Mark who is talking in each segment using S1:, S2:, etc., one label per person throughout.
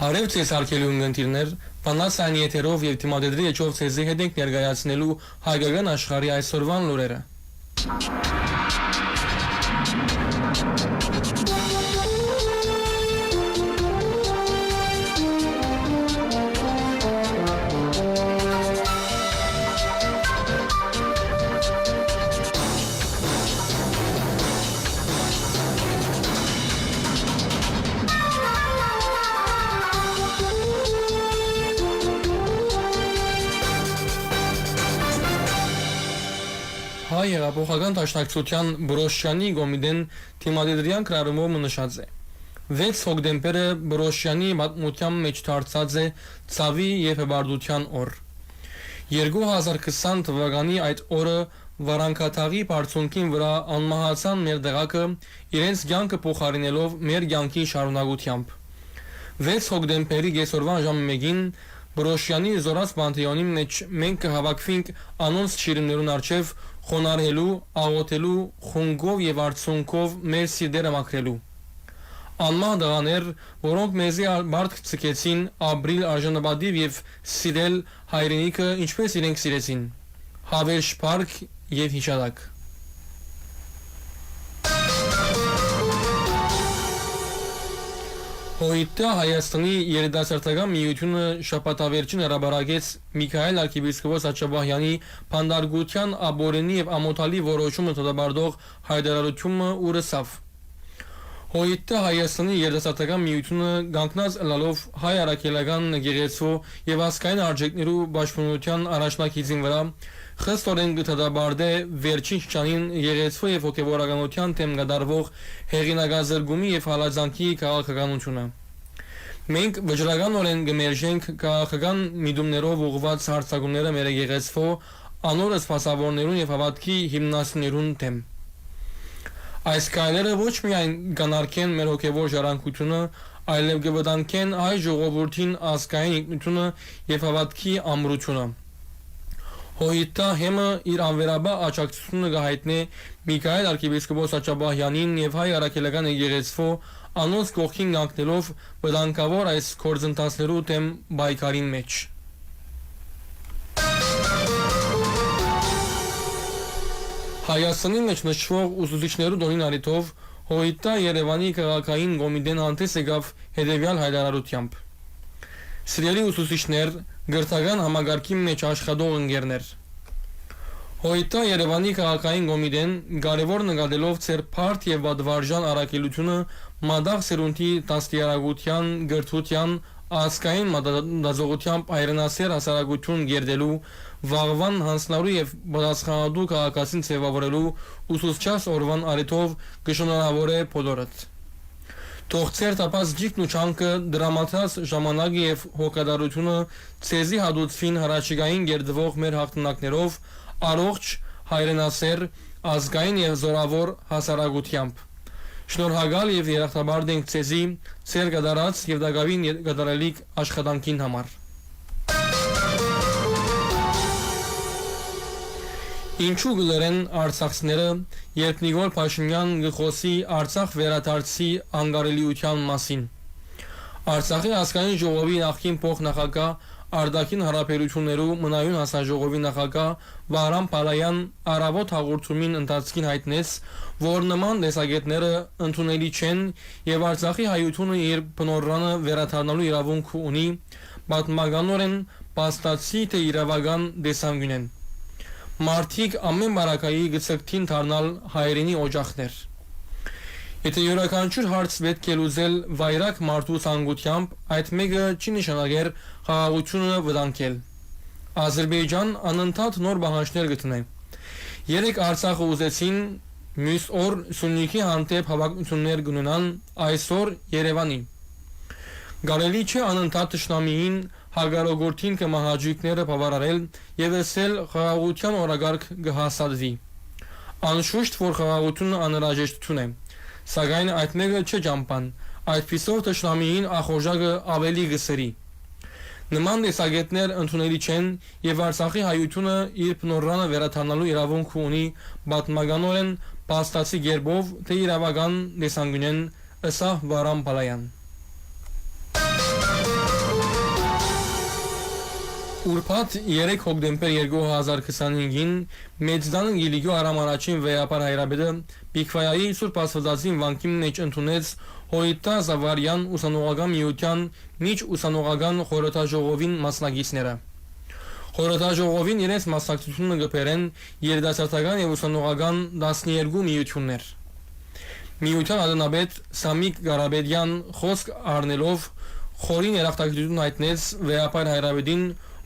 S1: Հարև ցես արկելու ընկերներ, բանասան եթերով եւ թիմադեդրի եչով ցեզի հետ ենք ներկայացնելու հայկական աշխարհի այսօրվան լուրերը։ Հայ հեղափոխական դաշնակցության Բրոշյանի գոմիդեն թիմադեդրյան կրարումով մնշած է։ 6 հոկտեմբերը Բրոշյանի պատմության մեջ դարձած է ցավի եւ հբարդության օր։ 2020 թվականի այդ օրը Վարանքաթաղի բարձունքին վրա անմահացան մեր դեղակը իրենց կյանքը փոխարինելով մեր կյանքի շարունակությամբ։ 6 հոկտեմբերի կեսօրվան ժամը 1-ին Բրոշյանի զորած պանթեոնի մեջ մենք կհավաքվենք անոնց շիրիմներուն առջև խոնարհելու, աղոթելու, խունգով եւ արցունքով մեր սիրտերը մաքրելու։ Անմահ դղաներ, որոնք մեզի բարդ ցկեցին, ապրիլ արժանապատիվ եւ սիրել հայրենիքը, ինչպես իրենք սիրեցին։ Հավերժ փառք եւ հիշատակ։ Հոյիտա Հայաստանի երիտասարդական միությունը շաբաթավերջին հրապարակեց Միքայել arczepiskopos Աչաբահյանի փանդարգության աբորենի եւ ամոթալի որոշումը դադարող հայտարարությունը ուրսավ։ Հոյիտա Հայաստանի երիտասարդական միությունը գանկնած լալով հայ արաքելական գեղեցու եւ ասկային արժեքներու պաշտպանության առաջնակիցին վրա խստորեն գտադաբարդե վերջին շրջանին գեղեցու եւ հոգեվորականության թեմ կդարվող հեղինակազրկումի եւ հալածանքի քաղաքականությունը։ Մենք վճռականորեն կմերժենք քաղաքական միտումներով ուղղված հարձակումները մեր գեղեցու անոր սպասավորներուն եւ հավատքի հիմնասներուն թեմ։ Այս կայլերը ոչ միայն կանարգեն մեր հոգևոր ժառանգությունը, այլև կվտանգեն հայ ժողովրդին ազգային ինքնությունը եւ հավատքի ամրությունը։ Հոյիտա հեմը իր անվերաբար աջակցությունը կհայտնի Միքայել arczepiskopos Աչաբահյանին եւ հայ արաքելական եկեղեցու անոնց կողքին կանգնելով վտանգավոր այս գործընթացներու դեմ պայքարին մեջ։ Հայաստանի մեջ նշվող ուսուցիչներու դոնին արիթով Հոյիտա Երևանի քաղաքային կոմիտեն հանդես եկավ հետևյալ հայտարարությամբ։ Սիրելի ուսուցիչներ, գրթական համագարկի մեջ աշխատող ընկերներ։ Հոյիտա Երևանի քաղաքային կոմիտեն կարևոր նկատելով ձեր բարդ եւ վատվարժան առաքելությունը մադաղ սերունդի դաստիարակության, գրթության, ազգային մտածողությամբ հայրենասեր հասարակություն գերդելու, վաղվան հանձնարու եւ պատասխանատու քաղաքացին ձևավորելու ուսուցչաց օրվան արիթով կշնորհավորե բոլորդ։ Թող ձեր տապած ջիկն ու չանկը դրամատած ժամանակը եւ հոգատարությունը ցեզի հադուցվին հրաչիկային գերդվող մեր հաղթանակներով առողջ հայրենասեր ազգային եւ զորավոր հասարակությամբ։ Շնորհակալ եւ երախտաբար ենք ցեզի ձեր կատարած եւ դակավին կատարելիք աշխատանքին համար։ Ինչու գլերեն արցախցիները, երբ Նիկոլ Փաշինյան գխոսի Արցախ վերադարձի անկարելիության մասին։ Արցախի ազգային ժողովի նախկին փոխնախագահ Արդակին հարաբերություններու մնայուն հասարժողովի նախագահ Վահրամ Փալայան առավոտ հաղորդումին ընթացքին հայտնեց, որ նման տեսակետները ընդունելի չեն եւ Արցախի հայությունը իր բնորանը վերադառնալու իրավունք ունի, պատմականորեն փաստացի թե իրավական դեսանգուն են։ Մարդիկ ամեն բարակայի գծկտին դառնալ հայրենի օջախներ։ Եթե յուրաքանչյուր հարց պետք է լուծել վայրակ մարդու ցանկությամբ, այդ մեկը չի նշանակեր խաղաղությունը վտանգել։ Ադրբեջան անընդհատ նոր բանջարներ գտնե։ Երեք Արցախը ուզեցին, մյուս օր Սյունիքի հանդեպ հավակնություններ գնան, այսօր Երևանի։ Գարելի չէ անընդհատ ճշնամիին հագարոգորտին կմահաճույքները բավարարել եւ ասել խաղաղության օրագարկ կհասարվի։ Անշուշտ որ խաղաղությունը անհրաժեշտություն է, սակայն այդ մեկը չէ ճամփան, այդպիսով ճշնամիին ախորժակը ավելի գսերի։ Նման տեսակետներ ընդունելի չեն եւ Արցախի հայությունը իր բնորանը վերադառնալու իրավունք ունի պատմականորեն փաստացի գերբով թե իրավական տեսանկյունեն ըսա Վահրամ Փալայան։ Ուրբաթ 3 հոկտեմբեր 2025-ին Մեծդան Գիլիգյո Արամարաչին վեապար հայրաբեդը Բիքվայայի Սուրբ Աստվածածին վանքի մեջ ընդունեց Հոյիտա Զավարյան ուսանողական միության միջ ուսանողական խորհրդաժողովին մասնակիցները։ Խորհրդաժողովին իրենց մասնակցությունը գբերեն երիտասարդական եւ ուսանողական 12 միություններ։ Միության անդամբեդ Սամիկ Գարաբեդյան խոսք առնելով խորին երախտագիտություն հայտնեց վեապար հայրաբեդին,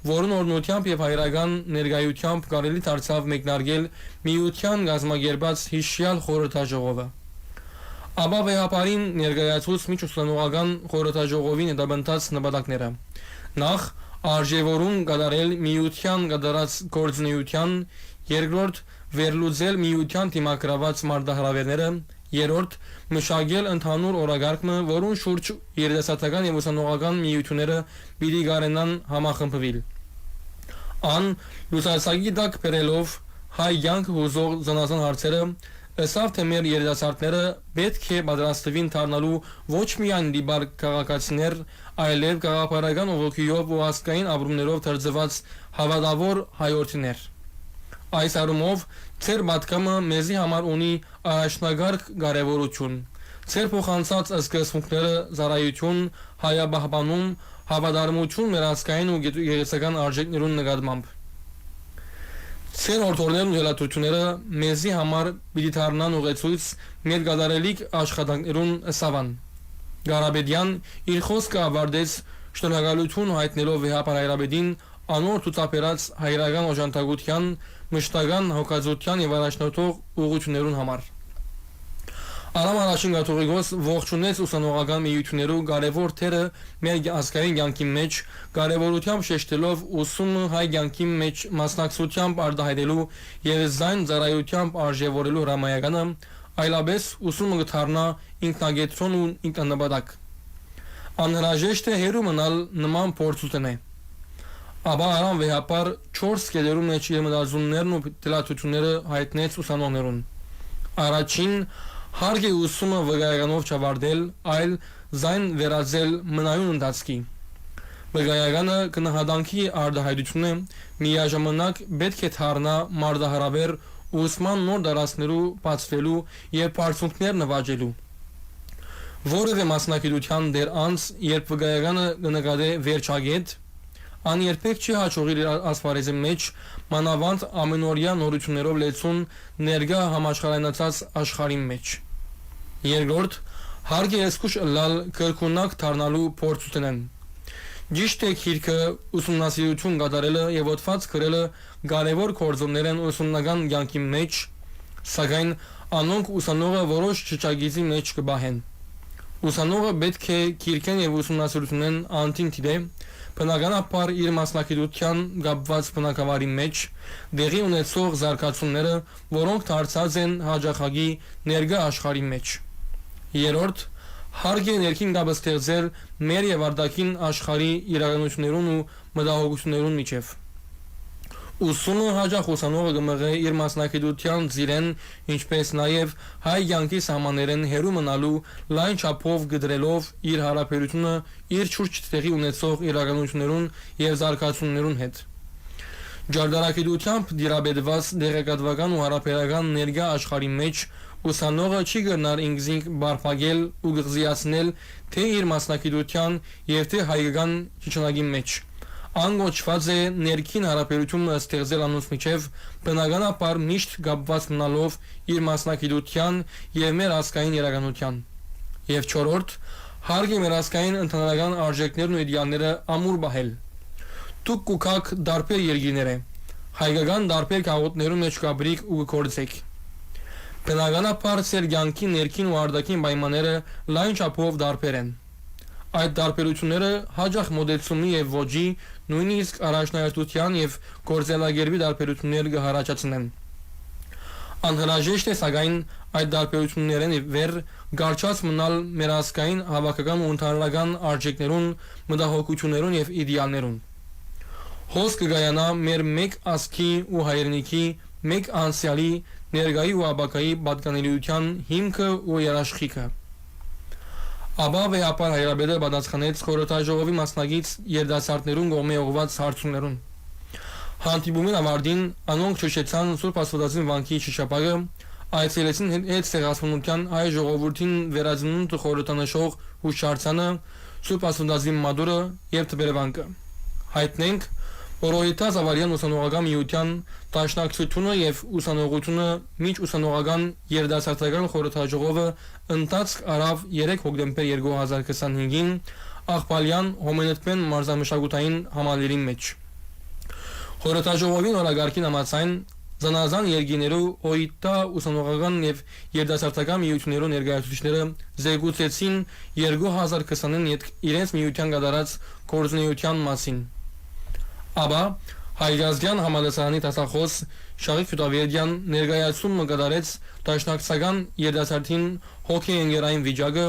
S1: որն օրնությամբ եւ հայրական ներկայությամբ կարելի դարձավ մեկնարկել միության գազագերբած հիշյալ խորհրդաժողովը։ Ապա վեապարին ներկայացուց միջուսանողական խորհրդաժողովին հետաբնված նպատակները։ Նախ արժևորում կատարել միության կատարած գործունեության, երկրորդ վերլուծել միության դիմակրաված մարտահրավերները, երրորդ մշակել ընդհանուր օրակարգը, որուն շուրջ երիտասարդական եւ ուսանողական միությունները պիտի կարենան համախմբվել։ Ան լուսացակի դակ բերելով հայ յանք հուզող զանազան հարցերը ըսավ թե մեր երիտասարդները պետք է պատրաստվին դառնալու ոչ միայն դիբար քաղաքացիներ, այլև գաղափարական ողոքիով ու ազգային ապրումներով դարձված հավատավոր հայորդիներ։ Այս առումով ծեր պատկամը մեզի համար ունի առաջնագարկ կարևորություն։ Ծեր փոխանցած սկզբունքները զարայություն, հայաբահբանում, հավատարմություն մեր ազգային ու գեղեցկական արժեքներուն նկատմամբ։ Ծեր օրդորներն ու հելատությունները մեզի համար պիտի դառնան ուղեցույց մեր կատարելիք աշխատանքներուն ըսավան։ Գարաբեդյան իր խոսքը ավարտեց շնորհակալություն հայտնելով վեհապար հայրաբեդին անոր ցուցաբերած հայրական օժանդակության, մշտական հոգացության եւ առաջնորդող ուղղություններուն համար։ Արամարաշին կաթողիկոս ողջունեց ուսանողական միություններու կարևոր թերը մեր ազգային կյանքի մեջ, կարևորությամբ շեշտելով ուսումը հայ կյանքի մեջ մասնակցությամբ արտահայտելու եւ զայն ծառայությամբ արժեվորելու հրամայականը, այլապես ուսումը կդառնա ինքնագետրոն ու ինքնանպատակ։ Անհրաժեշտ է հերու մնալ նման փորձությունն է։ Ապա արամ վեհապար 4 կետերու մեջ իր մտածումներն ու դելատությունները հայտնեց ուսանողներուն։ Առաջին հարկ է ուսումը վկայականով չավարտել, այլ զայն վերածել մնայուն ընթացքի։ Վկայականը կնահատանքի արտահայտությունը միաժամանակ պետք է դառնա մարտահրավեր ուսման նոր դարածներու բացվելու եւ բարձունքներ նվաճելու։ Որևէ մասնակցության դեր անց, երբ վկայականը կնկատե վերջագետ, ան երբեք չի հաջողի ասպարեզի մեջ մանավանդ ամենօրյա նորություններով լեցուն ներկա համաշխարհայնացած աշխարհի մեջ։ Երկրորդ, հարկ է զգուշ լալ կրկունակ դառնալու փորձությունն։ Ճիշտ է քիրքը ուսումնասիրություն կատարելը եւ ոտված գրելը կարևոր գործոններ են ուսումնական կյանքի մեջ, սակայն անոնք ուսանողը որոշ ճճագիծի մեջ կբահեն։ Ուսանողը պետք է քիրքեն եւ ուսումնասիրությունն անտին դիտե, բնականաբար իր մասնակցության կապված բնակավարի մեջ դեղի ունեցող զարգացումները, որոնք դարձած են հաջախագի ներկա աշխարհի մեջ։ Երրորդ, հարկ է ներքին կապ ստեղծել մեր եւ արտաքին աշխարհի իրականություններուն ու մտահոգություններուն միջև։ Ուսումը հաջող ուսանողը կմղե իր մասնակցության ծիրեն, ինչպես նաև հայ կյանքի սահմաններեն հեռու մնալու լայն չափով գդրելով իր հարաբերությունը իր շուրջ տեղի ունեցող իրականություններուն եւ զարգացումներուն հետ։ Ջարդարակիտությամբ դիրաբեդված դեղեկատվական ու հարաբերական ներկա աշխարհի մեջ ուսանողը չի գնար ինքզինք բարփակել ու գղզիացնել թե իր մասնակցության եւ թե հայկական ճիճնագի մեջ։ Անգոչված է ներքին հարաբերությունը ստեղծել անոնց միջև բնականաբար միշտ կապված մնալով իր մասնակցության եւ մեր ազգային իրականության։ Եվ չորրորդ, հարկ է մեր ազգային ընդհանրական արժեքներն ու իդեալները ամուր բահել։ Դուք կուքակ դարբեր երկիներ է, հայկական դարբեր քաղաքներում մեջ կաբրիկ ու կորձեք։ Բնականաբար ծեր կյանքի ներքին ու արտաքին պայմանները լայն չափով դարբեր են։ Այդ դարբերությունները հաջող մոդելացումի եւ ոճի, նույնիսկ առաջնահերթության եւ գործելագերբի դարբերություններ կհարաճացնեն։ Անհրաժեշտ է սակայն այդ դարբերություններն վեր գարչած մնալ մեր ազգային հավաքական ու ընդհանրական արժեքներուն, մտահոգություններուն եւ իդեալներուն։ Հոսք կգայանա մեր մեկ ազգի ու հայրենիքի, մեկ անցյալի, ներկայի ու ապագայի պատկանելիության հիմքը ու երաշխիքը։ Ապա վեհապար հայրաբեդը պատասխանեց խորհրդաժողովի մասնակից երիտասարդներուն կողմէ ուղղված հարցումներուն։ Հանդիպումին ավարտին անոնք ճշեցան Սուրբ Աստվածածին վանքի շիշապարը, այցելեցին հետ Սեղասպանության այ ժողովրդին վերածնունդ խորհրդանշող հուշարձանը, Սուրբ Աստվածածին մադուրը եւ տբերվանքը։ Հայտնենք, որ Օյտա Զավարյան ուսանողական միության դաշնակցությունը եւ ուսանողությունը միջ ուսանողական երդասարտական խորհրդաժողովը ընթացք արավ 3 հոկտեմբեր 2025-ին Աղբալյան հոմենետմեն մարզամշակութային համալիրի մեջ։ Խորհրդաժողովին օրագարկին համաձայն Զանազան երկիներու Օյտա ուսանողական եւ երդասարտական միություններու ներկայացուցիչները զեկուցեցին 2020-ին իրենց միության կատարած գործունեության մասին։ Աբա Հայգազգյան համալսարանի դասախոս Շաղիկ Ֆյուտավերդյան ներկայացումը կատարեց դաշնակցական երդասարտին հոգեընկերային վիճակը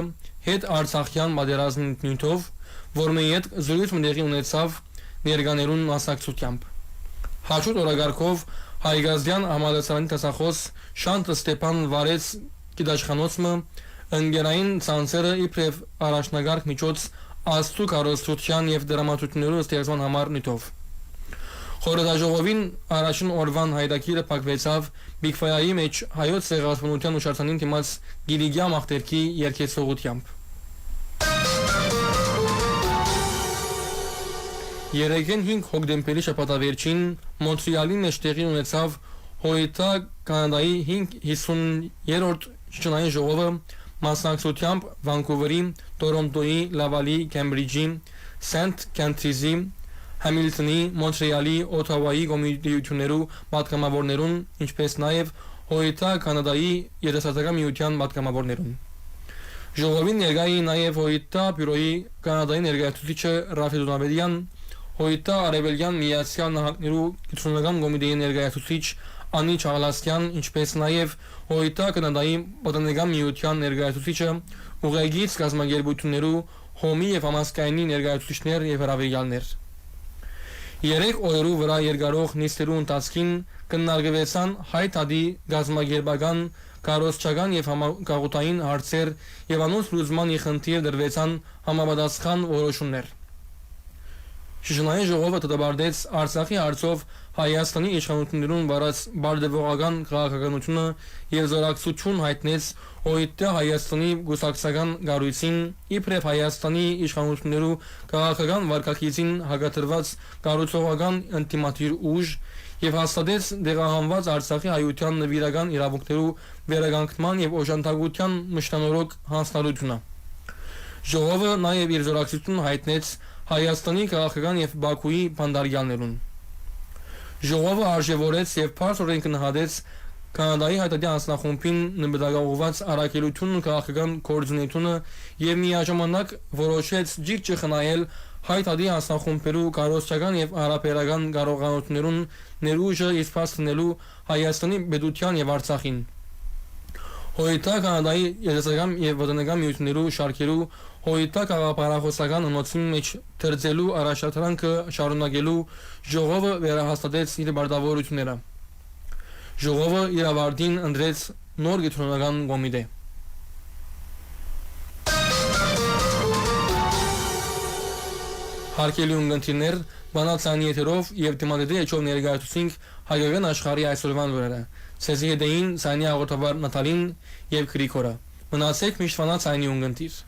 S1: հետ Արցախյան պատերազմի նյութով, որի հետ զրույց մտեղի ունեցավ ներկաներուն մասնակցությամբ։ Հաջորդ օրագարկով Հայգազգյան համալսարանի դասախոս Շանտ Ստեփան վարեց գիտաշխանոցը ընկերային ցանցերը իբրև առաջնագարկ միջոց աստու կարողացության եւ դրամատուրգիաներու ստեղծման համար նյութով։ Խորհրդաժողովին առաջին օրվան հայտագիրը փակվեցավ Բիգֆայայի մեջ հայոց ցեղասպանության ուշարձանին դիմաց Գիլիգիա մաղթերքի երկեցողությամբ։ Երեգեն 5 հոկտեմբերի շաբաթավերջին Մոնտրեալի մեջ տեղի ունեցավ Օյտա Կանադայի 50-րդ շրջանային ժողովը մասնակցությամբ Վանկուվերի, Տորոնտոյի, Լավալի, Քեմբրիջի, Սենթ Կենթրիզի, Համիլտոնի, Մոնտրեալի, Օթավայի կոմիտեություններու պատգամավորներուն, ինչպես նաև Օյտա Կանադայի երիտասարդական միության պատգամավորներուն։ Ժողովին ներկայի նաև Օյտա բյուրոյի Կանադայի ներկայացուցիչը Ռաֆի Դոնավեդյան, Օյտա Արևելյան Միացյալ Նահանգներու գիտությունական կոմիտեի ներկայացուցիչ Անի Չաղալասյան, ինչպես նաև Օյտա Կանադայի բոտանիկական միության ներկայացուցիչը, ուղեգից կազմակերպություններու հոմի եւ համասկայնի ներկայացուցիչներ եւ հրավերյալներ։ 3 օրերու վրա երկարող նիստերու ընթացքին կնարգվեցան հայտարարի գազագերբական, կառուցչական եւ համագաղութային հարցեր եւ անոնց լուծման խնդիր դրվեցան համապատասխան որոշումներ։ Շրջանային ժողովը դատապարտեց Արցախի հարցով Հայաստանի իշխանություններուն վարած բարդեվողական քաղաքականությունը եւ զորակցություն հայտնեց Օյտա Հայաստանի գուսակցական գարույցին իբրև Հայաստանի իշխանություններու քաղաքական վարկակիցին հագատրված կառուցողական ինտիմատիր ուժ եւ հաստատեց դեղահանված Արցախի հայության նվիրական իրավունքներու վերականգնման եւ օժանդակության մշտանորոգ հանձնարարությունը։ Ժողովը նաեւ իր զորակցությունը հայտնեց Հայաստանի քաղաքական եւ Բաքուի բանդարգալներուն։ Ժողովը արժևորեց եւ փաստորեն կնահատեց Կանադայի հայտարարի անձնախումբին նպատակաուղղված առաքելությունն քաղաքական կոորդինատորությունը եւ միաժամանակ որոշեց ջիք չխնայել հայտարարի անձնախումբերու կառուցչական եւ հարաբերական կարողություններուն ներուժը իսպաստնելու Հայաստանի պետության եւ Արցախին։ Օյտա Կանադայի երիտասարդական եւ բոտանիկական միություններու շարքերու Օյտա քաղաքապարախոսական անոցի մեջ դրձելու առաջադրանքը շարունակելու ժողովը վերահաստատեց իր բարդավորությունները։ Ժողովը իր ավարտին ընտրեց նոր գիտությունական կոմիտե։ Հարկելի ունգընտիրներ, բանացանի եթերով եւ դիմադեդի էջով ներկայացուցինք հայկական աշխարհի այսօրվան վրերը։ Ցեզի հետեին Սանի աղոթաբար Նատալին եւ Գրիգորը։ Մնացեք միշտ վանաց այնի ունգընտիր։